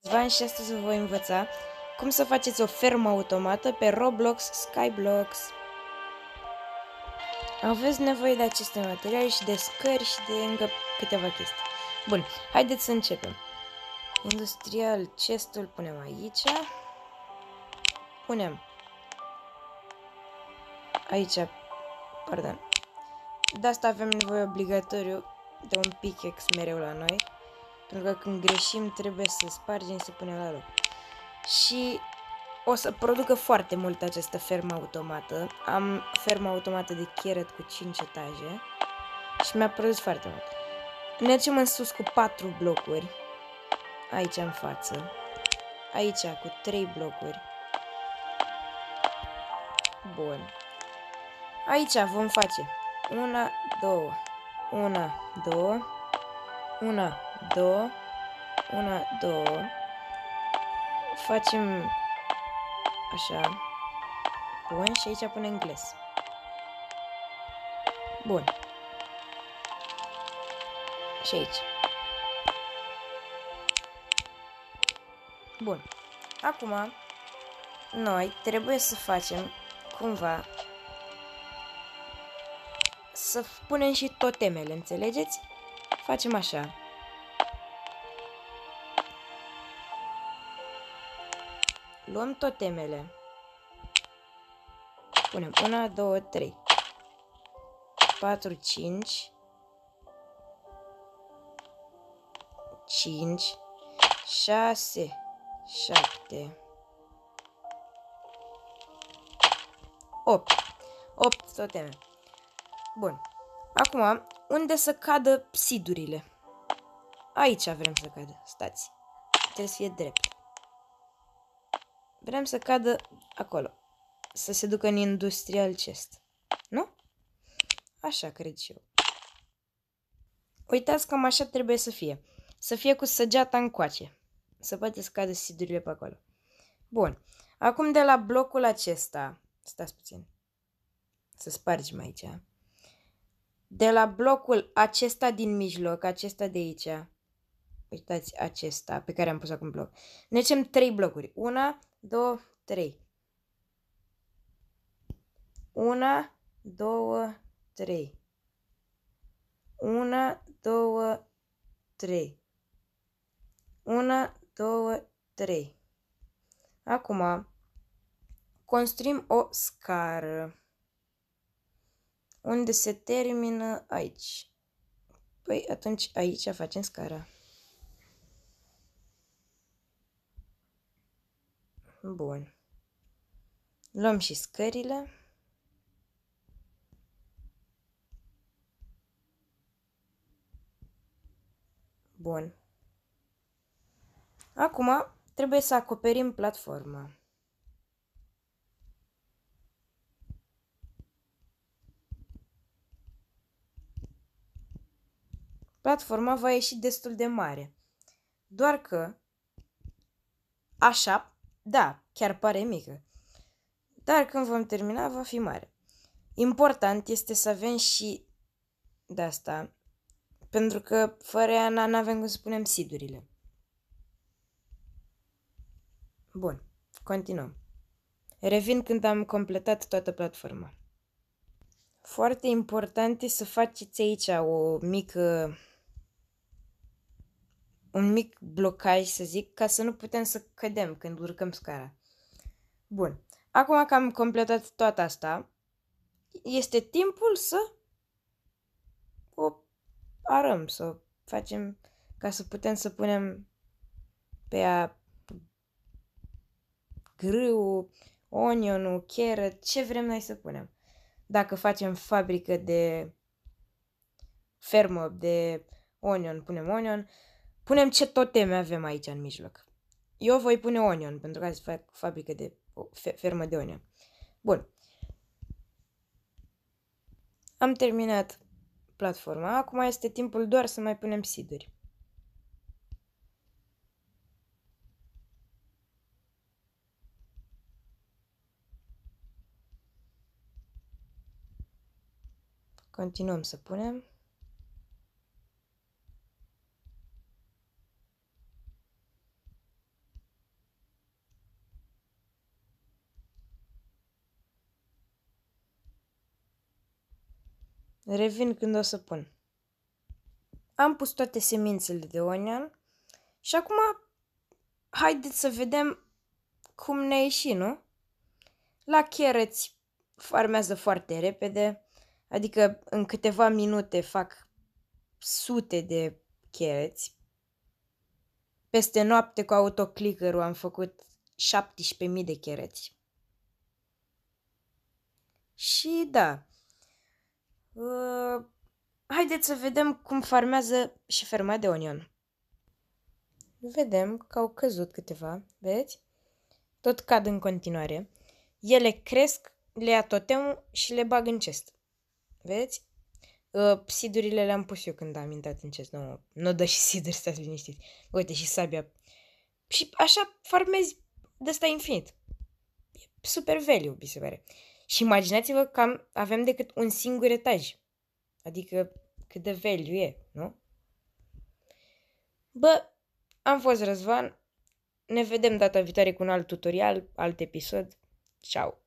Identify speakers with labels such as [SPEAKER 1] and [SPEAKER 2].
[SPEAKER 1] Van și astăzi vă voi învăța cum să faceți o fermă automată pe Roblox Skyblox. Aveți nevoie de aceste materiale și de scări și de încă câteva chestii. Bun, haideți să începem. Industrial chest-ul punem aici. Punem aici, pardon. De asta avem nevoie obligatoriu de un pickaxe mereu la noi. Pentru că când greșim trebuie să spargem și să punem la loc. Și o să producă foarte mult această fermă automată. Am fermă automată de carrot cu 5 etaje și mi-a produs foarte mult. Mergem în sus cu 4 blocuri. Aici în față. Aici cu 3 blocuri. Bun. Aici vom face 1, 2, 1, 2, 1, 2, 1, 2. Facem așa. Bun, și aici punem gles. Bun. Și aici. Bun. Acum, noi trebuie să facem cumva să punem și totemele, înțelegeți? Facem așa. Luăm totemele. Punem 1, 2, 3, 4, 5, 5, 6, 7, 8. 8 toteme. Bun. Acum, unde să cadă psidurile? Aici vrem să cadă. Stați. Trebuie să fie drept. Vrem să cadă acolo. Să se ducă în industrial chest. Nu? Așa cred și eu. Uitați, cam așa trebuie să fie. Să fie cu săgeata încoace. Să poate să cadă sidurile pe acolo. Bun. Acum de la blocul acesta. Stați puțin. Să spargem aici. De la blocul acesta din mijloc, acesta de aici. Uitați acesta pe care am pus acum bloc. Ne facem 3 blocuri. 1, 2, 3. 1, 2, 3. 1, 2, 3. 1, 2, 3. Acum construim o scară. Unde se termină aici. Păi atunci aici facem scara. Bun. Luăm și scările. Bun. Acum trebuie să acoperim platforma. Platforma va ieși destul de mare. Doar că așa, da, chiar pare mică. Dar când vom termina va fi mare. Important este să avem și de asta, pentru că fără ea n-avem cum să punem sidurile. Bun, continuăm. Revin când am completat toată platforma. Foarte important e să faceți aici un mic blocaj, să zic, ca să nu putem să cădem când urcăm scara. Bun. Acum că am completat toată asta, este timpul să o arăm, să o facem ca să putem să punem pe ea grâu, onionul, carrot, ce vrem noi să punem. Dacă facem fabrică de fermă de onion, punem onion. Punem ce toteme avem aici în mijloc. Eu voi pune onion, pentru că fac fabrică de fermă de onion. Bun. Am terminat platforma. Acum este timpul doar să mai punem seed-uri. Continuăm să punem. Revin când o să pun. Am pus toate semințele de onion și acum haideți să vedem cum ne ieși, nu? La carrots farmează foarte repede, adică în câteva minute fac sute de carrots. Peste noapte cu autoclickerul am făcut 17.000 de carrots. Și da, haideți să vedem cum farmează și ferma de onion. Vedem că au căzut câteva, vedeți? Tot cad în continuare. Ele cresc, le ia totemul și le bag în chest. Vedeți? Sidurile le-am pus eu când am intrat în chest. Nu dă și siduri, stați liniștiți. Uite, și sabia. Și așa farmezi de ăsta infinit. E super value, mi se pare. Și imaginați-vă că avem decât un singur etaj. Adică cât de value e, nu? Bă, am fost Răzvan. Ne vedem data viitoare cu un alt tutorial, alt episod. Ciao!